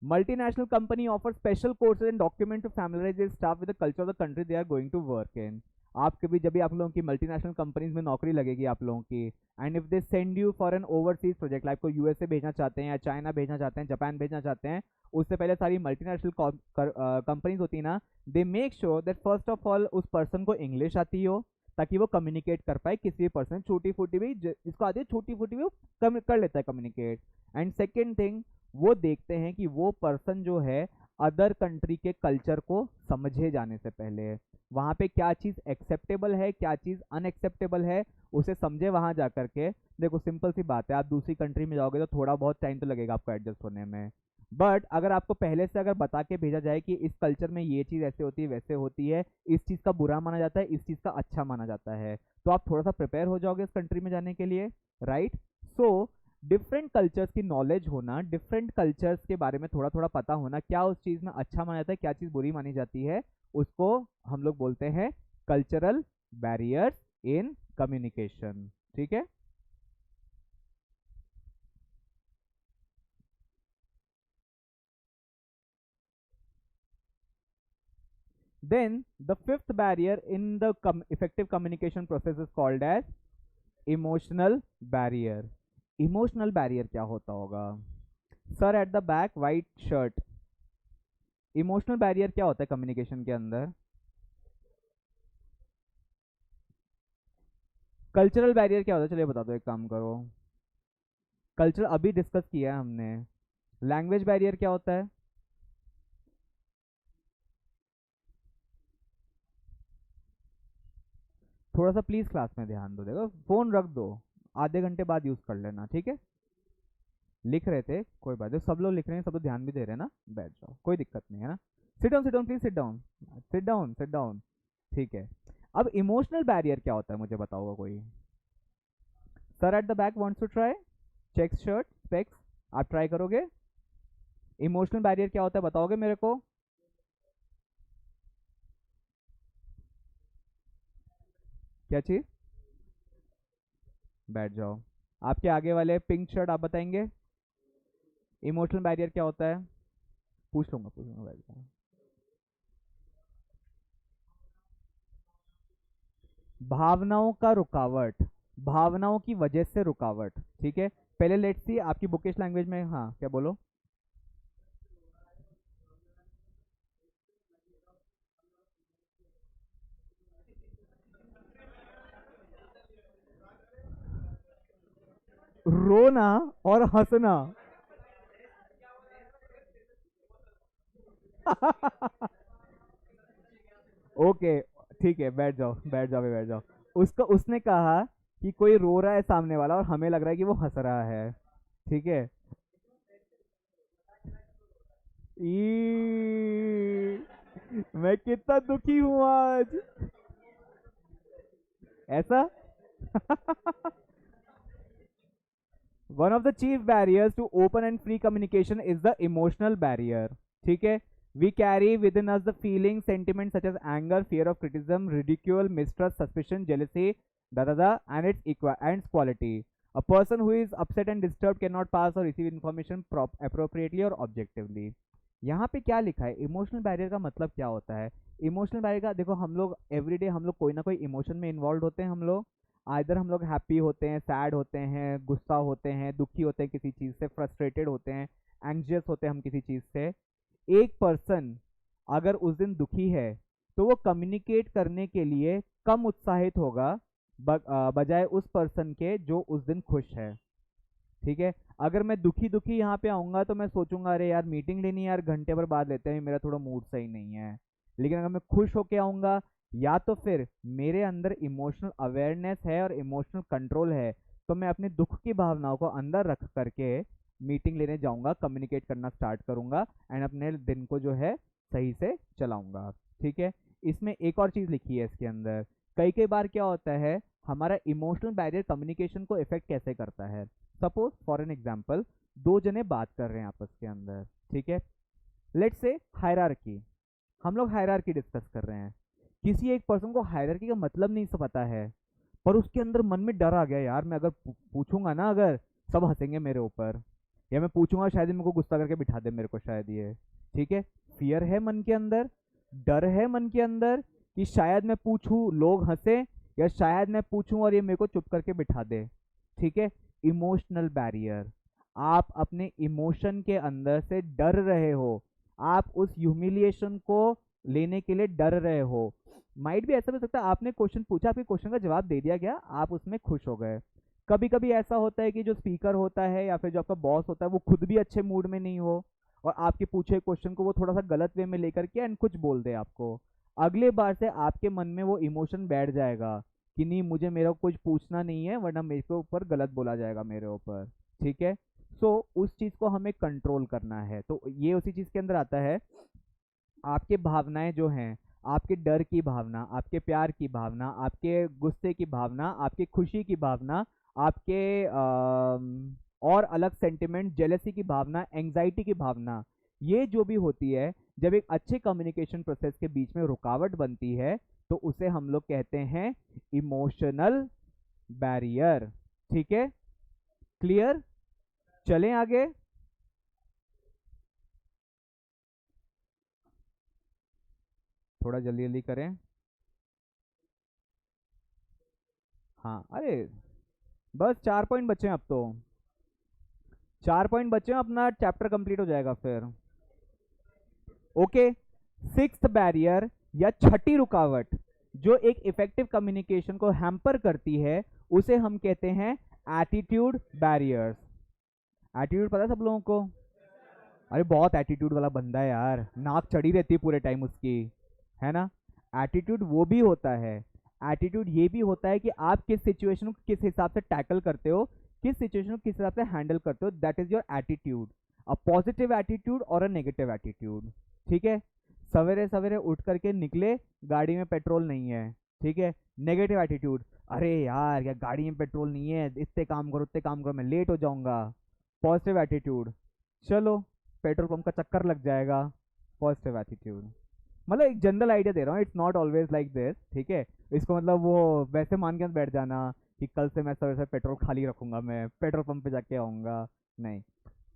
S1: multinational company offers special courses and document to familiarize their staff with the culture of the country they are going to work in. आप कभी जब भी आप लोगों की multinational companies में नौकरी लगेगी आप लोगों की, and if they send you for an overseas project, like को यूएसए भेजना चाहते हैं या चाइना भेजना चाहते हैं, जापान भेजना चाहते हैं, उससे पहले सारी मल्टीनेशनल कंपनीज होती है ना, they make sure that first of all उस पर्सन को इंग्लिश आती हो, ताकि वो कम्युनिकेट कर पाए किसी भी पर्सन, छोटी फूटी भी जिसको आती है, छोटी फूटी भी वो कर लेता है कम्युनिकेट। एंड सेकेंड थिंग, वो देखते हैं कि वो पर्सन जो है अदर कंट्री के कल्चर को समझे जाने से पहले वहाँ पे क्या चीज़ एक्सेप्टेबल है, क्या चीज़ अनएक्सेप्टेबल है, उसे समझे वहाँ जा करके। देखो सिंपल सी बात है, आप दूसरी कंट्री में जाओगे तो थोड़ा बहुत टाइम तो लगेगा आपको एडजस्ट होने में, बट अगर आपको पहले से अगर बता के भेजा जाए कि इस कल्चर में ये चीज़ ऐसे होती है, वैसे होती है, इस चीज़ का बुरा माना जाता है, इस चीज़ का अच्छा माना जाता है, तो आप थोड़ा सा प्रिपेयर हो जाओगे इस कंट्री में जाने के लिए, राइट? सो डिफरेंट कल्चर्स की नॉलेज होना, डिफरेंट कल्चर्स के बारे में थोड़ा थोड़ा पता होना, क्या उस चीज़ में अच्छा माना जाता है, क्या चीज़ बुरी मानी जाती है, उसको हम लोग बोलते हैं कल्चरल बैरियर्स इन कम्युनिकेशन। ठीक है, then the fifth barrier in the effective communication process is called as emotional barrier। Emotional barrier क्या होता होगा? Sir at the back white shirt, emotional barrier क्या होता है कम्युनिकेशन के अंदर? कल्चरल बैरियर क्या होता है? चलिए बता दो, एक काम करो, कल्चर अभी डिस्कस किया है हमने। लैंग्वेज बैरियर क्या होता है? थोड़ा सा प्लीज क्लास में ध्यान दो, देखो फोन रख दो, आधे घंटे बाद यूज कर लेना, ठीक है। लिख रहे थे कोई बात नहीं, सब लोग लिख रहे हैं, सब लोग ध्यान भी दे रहे हैं ना, बैठ जाओ, कोई दिक्कत नहीं है ना। Sit down please, sit down, sit down, sit down. ठीक है। अब इमोशनल बैरियर क्या होता है मुझे बताओगा कोई? Sir at the back wants to try, check shirt specs, आप ट्राई करोगे? इमोशनल बैरियर क्या होता है बताओगे मेरे को? क्या चीज? बैठ जाओ। आपके आगे वाले पिंक शर्ट आप बताएंगे इमोशनल बैरियर क्या होता है? पूछ लूंगा, बैठ जाओ। भावनाओं का रुकावट, भावनाओं की वजह से रुकावट, ठीक है। पहले लेट्स सी आपकी बुकिश लैंग्वेज में, हाँ क्या बोलो? रोना और हंसना। ओके, ठीक है, बैठ जाओ, बैठ जाओ, बैठ जाओ। उसको उसने कहा कि कोई रो रहा है सामने वाला और हमें लग रहा है कि वो हंस रहा है, ठीक है। ई, मैं कितना दुखी हूँ आज, ऐसा। One of the chief barriers to open and free communication is the emotional barrier, ठीक है। We carry within us the feeling sentiment such as anger, fear of criticism, ridicule, mistrust, suspicion, jealousy, da and its quality. A person who is upset and disturbed cannot pass or receive information appropriately or objectively. यहाँ पे क्या लिखा है? Emotional barrier का मतलब क्या होता है? इमोशनल बैरियर का देखो, हम लोग एवरीडे हम लोग कोई ना कोई इमोशन में इन्वॉल्व होते हैं। हम लोग आइदर हम लोग हैप्पी होते हैं, सैड होते हैं, गुस्सा होते हैं, दुखी होते हैं किसी चीज़ से, फ्रस्ट्रेटेड होते हैं, एंग्जियस होते हैं हम किसी चीज़ से। एक पर्सन अगर उस दिन दुखी है तो वो कम्युनिकेट करने के लिए कम उत्साहित होगा बजाय उस पर्सन के जो उस दिन खुश है, ठीक है। अगर मैं दुखी दुखी यहाँ पे आऊंगा तो मैं सोचूंगा अरे यार मीटिंग लेनी है यार, घंटे भर बाद लेते हैं, मेरा थोड़ा मूड सही नहीं है। लेकिन अगर मैं खुश होके आऊंगा, या तो फिर मेरे अंदर इमोशनल अवेयरनेस है और इमोशनल कंट्रोल है, तो मैं अपने दुख की भावनाओं को अंदर रख करके मीटिंग लेने जाऊंगा, कम्युनिकेट करना स्टार्ट करूंगा एंड अपने दिन को जो है सही से चलाऊंगा, ठीक है। इसमें एक और चीज लिखी है इसके अंदर, कई कई बार क्या होता है, हमारा इमोशनल बैरियर कम्युनिकेशन को इफेक्ट कैसे करता है। सपोज फॉर एन एग्जाम्पल, दो जने बात कर रहे हैं आपस के अंदर, ठीक है। लेट्स से हायरार्की, हम लोग हायरार्की डिस्कस कर रहे हैं। किसी एक पर्सन को हायरार्की का मतलब नहीं से पता है, पर उसके अंदर मन में डर आ गया, यार मैं अगर पूछूंगा ना, अगर सब हंसेंगे मेरे ऊपर, या मैं पूछूंगा शायद मेरे को गुस्सा करके बिठा दे मेरे को शायद ये, ठीक है। फियर है मन के अंदर, डर है मन के अंदर कि शायद मैं पूछूं लोग हंसे, या शायद मैं पूछूं और ये मेरे को चुप करके बिठा दे, ठीक है। इमोशनल बैरियर, आप अपने इमोशन के अंदर से डर रहे हो, आप उस ह्यूमिलिएशन को लेने के लिए डर रहे हो। माइट भी ऐसा भी हो सकता है आपने क्वेश्चन पूछा, आपके क्वेश्चन का जवाब दे दिया गया, आप उसमें खुश हो गए। कभी कभी ऐसा होता है कि जो स्पीकर होता है या फिर जो आपका बॉस होता है वो खुद भी अच्छे मूड में नहीं हो, और आपके पूछे क्वेश्चन को वो थोड़ा सा गलत वे में लेकर के एंड कुछ बोल दे आपको। अगले बार से आपके मन में वो इमोशन बैठ जाएगा कि नहीं, मुझे मेरा कुछ पूछना नहीं है वरना मेरे को ऊपर गलत बोला जाएगा मेरे ऊपर, ठीक है। सो उस चीज़ को हमें कंट्रोल करना है, तो ये उसी चीज़ के अंदर आता है। आपके भावनाएं जो हैं, आपके डर की भावना, आपके प्यार की भावना, आपके गुस्से की भावना, आपकी खुशी की भावना, आपके और अलग सेंटिमेंट, जेलसी की भावना, एंजाइटी की भावना, ये जो भी होती है, जब एक अच्छे कम्युनिकेशन प्रोसेस के बीच में रुकावट बनती है तो उसे हम लोग कहते हैं इमोशनल बैरियर, ठीक है। क्लियर? चलें आगे। थोड़ा जल्दी जल्दी करें। हाँ, अरे बस 4 पॉइंट बचे हैं अब तो, 4 पॉइंट बचे हैं, अपना चैप्टर कंप्लीट हो जाएगा फिर। ओके। सिक्स्थ बैरियर या छठी रुकावट जो एक इफेक्टिव कम्युनिकेशन को हैम्पर करती है, उसे हम कहते हैं एटीट्यूड बैरियर्स। एटीट्यूड पता है सब लोगों को? अरे बहुत एटीट्यूड वाला बंदा है यार, नाक चढ़ी रहती है पूरे टाइम उसकी, है ना। एटीट्यूड वो भी होता है, एटीट्यूड ये भी होता है कि आप किस सिचुएशन को किस हिसाब से टैकल करते हो, किस सिचुएशन को किस हिसाब से हैंडल करते हो, that is your attitude, a positive attitude और अ नेगेटिव एटीट्यूड। ठीक है, सवेरे सवेरे उठ करके निकले, गाड़ी में पेट्रोल नहीं है, ठीक है, नेगेटिव एटीट्यूड, अरे यार क्या गाड़ी में पेट्रोल नहीं है, इतने काम करो उतने काम करो, मैं लेट हो जाऊंगा। पॉजिटिव एटीट्यूड, चलो पेट्रोल पंप का चक्कर लग जाएगा, पॉजिटिव एटीट्यूड। मतलब एक जनरल आइडिया दे रहा हूँ, it's not always like this, ठीक है। इसको मतलब वो वैसे मान के बैठ जाना कि कल से मैं सवेरे से पेट्रोल खाली रखूंगा, मैं पेट्रोल पंप पे जाके आऊंगा, नहीं।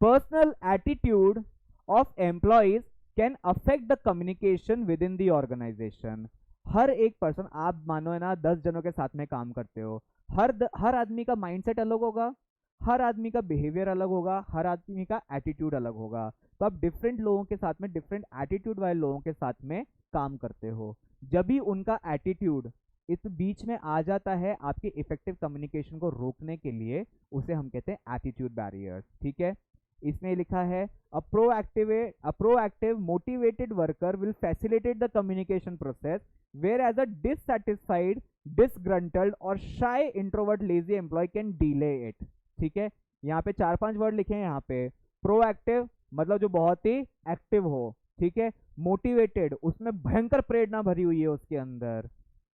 S1: Personal attitude of employees can affect the communication within the organisation. हर एक पर्सन, आप मानो है ना 10 जनों के साथ में काम करते हो, हर आदमी का माइंडसेट अलग होगा, हर आदमी का बिहेवियर अलग होगा, हर आदमी का एटीट्यूड अलग होगा। तो आप डिफरेंट लोगों के साथ में, डिफरेंट एटीट्यूड वाले लोगों के साथ में काम करते हो। जब भी उनका एटीट्यूड इस बीच में आ जाता है आपके इफेक्टिव कम्युनिकेशन को रोकने के लिए, उसे हम कहते हैं एटीट्यूड बैरियर्स। ठीक है, इसमें लिखा है a proactive motivated worker will facilitate the communication process, whereas a dissatisfied, disgruntled or shy introvert lazy employee can delay it। ठीक है, यहाँ पे 4-5 वर्ड लिखे हैं यहाँ पे। प्रोएक्टिव मतलब जो बहुत ही एक्टिव हो, ठीक है। मोटिवेटेड, उसमें भयंकर प्रेरणा भरी हुई है उसके अंदर।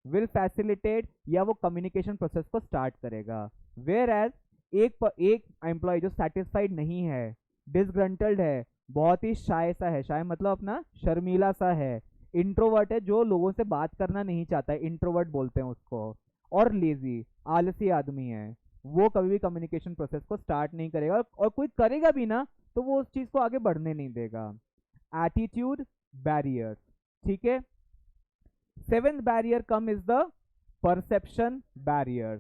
S1: विल फैसिलिटेट, या वो कम्युनिकेशन प्रोसेस को स्टार्ट करेगा। वेयर एज एक एम्प्लॉय जो सेटिस्फाइड नहीं है, डिसग्रंटल्ड है, बहुत ही शाय सा है, शाय मतलब अपना शर्मीला सा है, इंट्रोवर्ट है, जो लोगों से बात करना नहीं चाहता है, इंट्रोवर्ट बोलते हैं उसको, और लेजी, आलसी आदमी है, वो कभी भी कम्युनिकेशन प्रोसेस को स्टार्ट नहीं करेगा, और कोई करेगा भी ना तो वो उस चीज को आगे बढ़ने नहीं देगा। एटीट्यूड बैरियर, ठीक है। 7th barrier come is the perception barrier.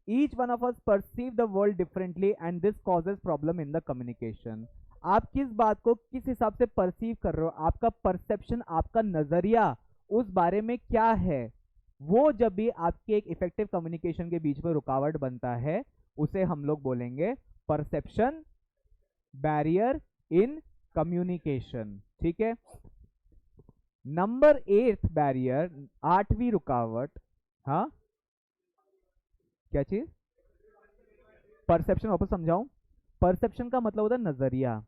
S1: Each one of us perceive the world differently and this causes problem in the communication. आप किस बात को किस हिसाब से परसीव कर रहे हो, आपका परसेप्शन, आपका नजरिया उस बारे में क्या है, वो जब भी आपके एक इफेक्टिव कम्युनिकेशन के बीच में रुकावट बनता है, उसे हम लोग बोलेंगे परसेप्शन बैरियर इन कम्युनिकेशन। ठीक है, नंबर 8th बैरियर, 8वीं रुकावट, हाँ क्या चीज, परसेप्शन। वापस समझाऊं, परसेप्शन का मतलब होता है नजरिया।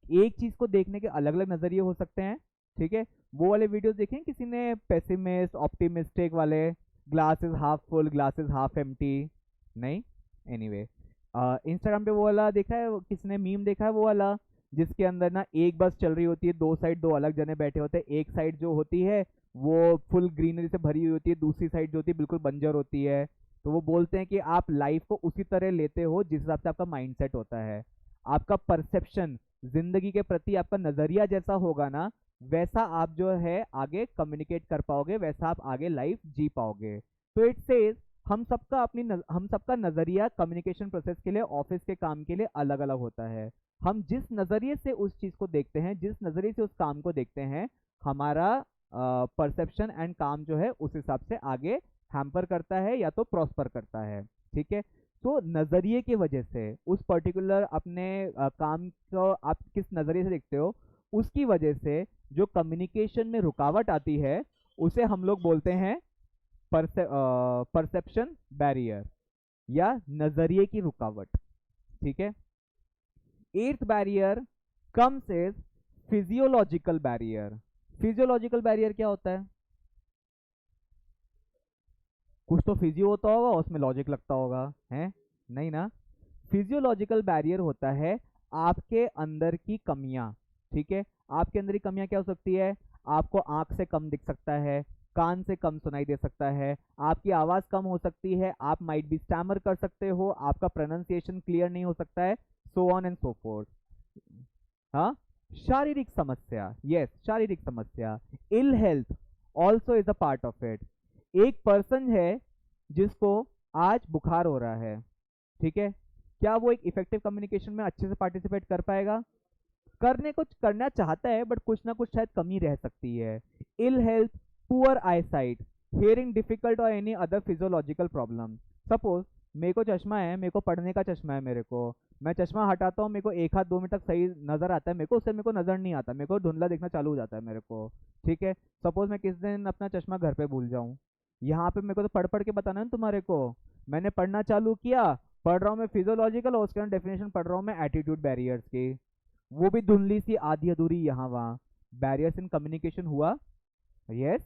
S1: एक चीज को देखने के अलग अलग नजरिए हो सकते हैं, ठीक है। वो वाले वीडियोस देखे किसी ने, पेसिमिस्ट ऑप्टिमिस्टिक वाले, glasses half full glasses half empty, नहीं, एनीवे इंस्टाग्राम पे वो वाला देखा है, किसी ने मीम देखा है वो वाला, जिसके अंदर ना एक बस चल रही होती है, दो साइड दो अलग जने बैठे होते हैं, एक साइड जो होती है वो फुल ग्रीनरी से भरी हुई होती है, दूसरी साइड जो होती है बिल्कुल बंजर होती है। तो वो बोलते हैं कि आप लाइफ को उसी तरह लेते हो जिस हिसाब से आपका माइंडसेट होता है, आपका परसेप्शन जिंदगी के प्रति, आपका नजरिया जैसा होगा ना, वैसा आप जो है आगे कम्युनिकेट कर पाओगे, वैसा आप आगे लाइफ जी पाओगे। तो इट सेज हम सबका नजरिया कम्युनिकेशन प्रोसेस के लिए, ऑफिस के काम के लिए अलग अलग होता है। हम जिस नजरिए से उस चीज को देखते हैं, जिस नजरिए से उस काम को देखते हैं, हमारा परसेप्शन एंड काम जो है उस हिसाब से आगे हैम्पर करता है या तो प्रॉस्पर करता है। ठीक है, तो नजरिए की वजह से उस पर्टिकुलर अपने काम को आप किस नजरिए से देखते हो, उसकी वजह से जो कम्युनिकेशन में रुकावट आती है, उसे हम लोग बोलते हैं परसेप्शन बैरियर या नजरिए की रुकावट। ठीक है, 8th barrier comes is physiological barrier. Physiological barrier क्या होता है? कुछ तो फिजियो होता होगा, उसमें लॉजिक लगता होगा, है नहीं ना। फिजियोलॉजिकल बैरियर होता है आपके अंदर की कमियां। ठीक है, आपके अंदर की कमियां क्या हो सकती है? आपको आंख से कम दिख सकता है, कान से कम सुनाई दे सकता है, आपकी आवाज कम हो सकती है, आप माइट बी स्टैमर कर सकते हो, आपका प्रोनाउंसिएशन क्लियर नहीं हो सकता है, so on and so forth. हाँ, शारीरिक समस्या, यस शारीरिक समस्या, ill health also is a part of it. एक पर्सन है जिसको आज बुखार हो रहा है, ठीक है, क्या वो एक इफेक्टिव कम्युनिकेशन में अच्छे से पार्टिसिपेट कर पाएगा? करना चाहता है, बट कुछ ना कुछ शायद कमी रह सकती है। इल हेल्थ, पुअर आई साइट, हियरिंग डिफिकल्ट और any other physiological problem. Suppose मेरे को चश्मा है, मेरे को पढ़ने का चश्मा है, मेरे को, मैं चश्मा हटाता हूँ, मेरे को 1 हाथ 2 मिनट तक सही नजर आता है, मेरे को नजर नहीं आता, मेरे को धुंधला देखना चालू हो जाता है मेरे को। ठीक है, सपोज मैं किस दिन अपना चश्मा घर पे भूल जाऊँ, यहाँ पे मेरे को तो पढ़ पढ़ के बताना है ना तुम्हारे को। मैंने पढ़ना चालू किया, पढ़ रहा हूँ मैं फिजियोलॉजिकल, और उसके डेफिनेशन पढ़ रहा हूँ मैं एटीट्यूड बैरियर्स की, वो भी धुंधली सी आधी अधूरी यहाँ वहाँ। बैरियर्स इन कम्युनिकेशन हुआ, यस।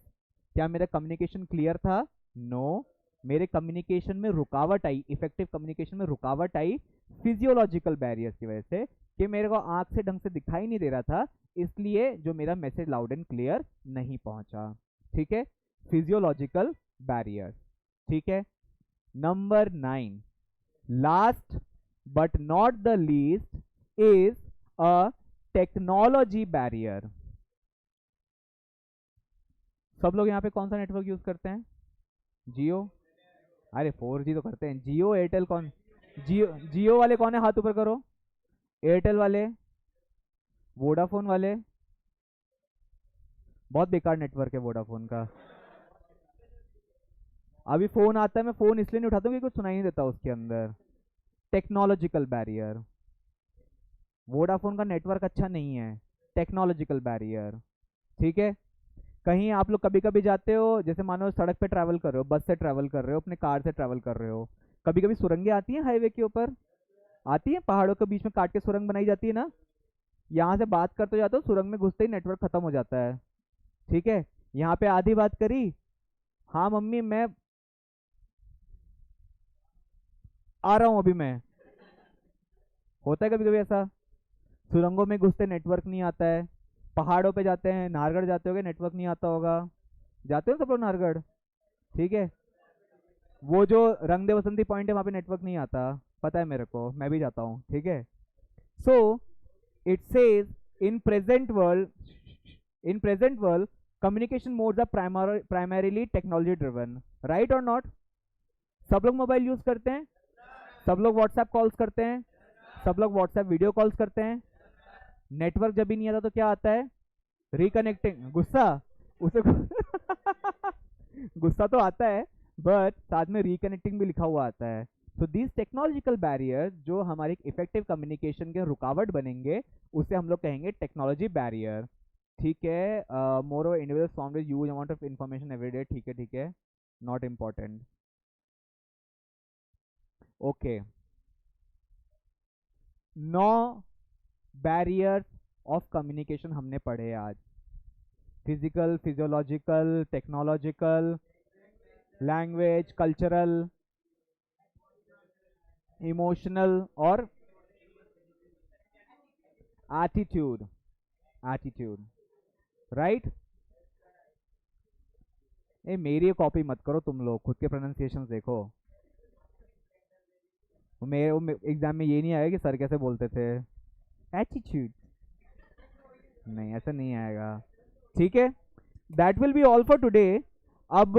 S1: क्या मेरा कम्युनिकेशन क्लियर था? नो। मेरे कम्युनिकेशन में रुकावट आई, इफेक्टिव कम्युनिकेशन में रुकावट आई फिजियोलॉजिकल बैरियर्स की वजह से, कि मेरे को आंख से ढंग से दिखाई नहीं दे रहा था, इसलिए जो मेरा मैसेज लाउड एंड क्लियर नहीं पहुंचा। ठीक है, फिजियोलॉजिकल बैरियर्स। ठीक है, number 9, last but not the least is a technology barrier. सब लोग यहाँ पे कौन सा नेटवर्क यूज करते हैं? जियो? अरे 4G तो करते हैं। जियो एयरटेल कौन? जियो वाले कौन है, हाथ ऊपर करो। एयरटेल वाले, वोडाफोन वाले। बहुत बेकार नेटवर्क है वोडाफोन का। अभी फोन आता है, मैं फोन इसलिए नहीं उठाता हूँ क्योंकि कुछ सुनाई नहीं देता उसके अंदर। टेक्नोलॉजिकल बैरियर, वोडाफोन का नेटवर्क अच्छा नहीं है, टेक्नोलॉजिकल बैरियर। ठीक है, कहीं आप लोग कभी कभी जाते हो, जैसे मानो सड़क पे ट्रैवल कर रहे हो, बस से ट्रैवल कर रहे हो, अपने कार से ट्रैवल कर रहे हो, कभी कभी सुरंगें आती हैं हाईवे के ऊपर, आती है, पहाड़ों के बीच में काट के सुरंग बनाई जाती है ना। यहाँ से बात करते जाते हो, सुरंग में घुसते ही नेटवर्क खत्म हो जाता है। ठीक है, यहाँ पे आधी बात करी, हाँ मम्मी मैं आ रहा हूँ अभी मैं, होता है कभी कभी ऐसा। सुरंगों में घुसते नेटवर्क नहीं आता है, पहाड़ों पे जाते हैं, नाहरगढ़ जाते होगे, नेटवर्क नहीं आता होगा, जाते हो सब लोग नाहरगढ़? ठीक है, वो जो रंग दे बसंती पॉइंट है वहाँ पे नेटवर्क नहीं आता, पता है मेरे को, मैं भी जाता हूँ। ठीक है, so it says in present world, in present world communication modes are primarily technology driven, right or not? सब लोग मोबाइल यूज करते हैं, सब लोग व्हाट्सएप कॉल्स करते हैं, सब लोग व्हाट्सएप वीडियो कॉल्स करते हैं। नेटवर्क जब भी नहीं आता तो क्या आता है? रिकनेक्टिंग, गुस्सा, उसे गुस्सा तो आता है, बट साथ में रिकनेक्टिंग भी लिखा हुआ आता है। सो दीज टेक्नोलॉजिकल बैरियर जो हमारे इफेक्टिव कम्युनिकेशन के रुकावट बनेंगे, उसे हम लोग कहेंगे टेक्नोलॉजी बैरियर। ठीक है, more over individuals found with huge amount of information every day. ठीक है, ठीक है, not important. Okay, 9 barriers of communication हमने पढ़े आज। Physical, physiological, technological, language, cultural, emotional और एटीट्यूड, एटीट्यूड, राइट। ए मेरी कॉपी मत करो तुम लोग, खुद के प्रोनाउंसिएशन देखो। मेरे एग्जाम में ये नहीं आएगा कि सर कैसे बोलते थे, एटीट्यूड, नहीं ऐसा नहीं आएगा। ठीक है, that will be all for today. अब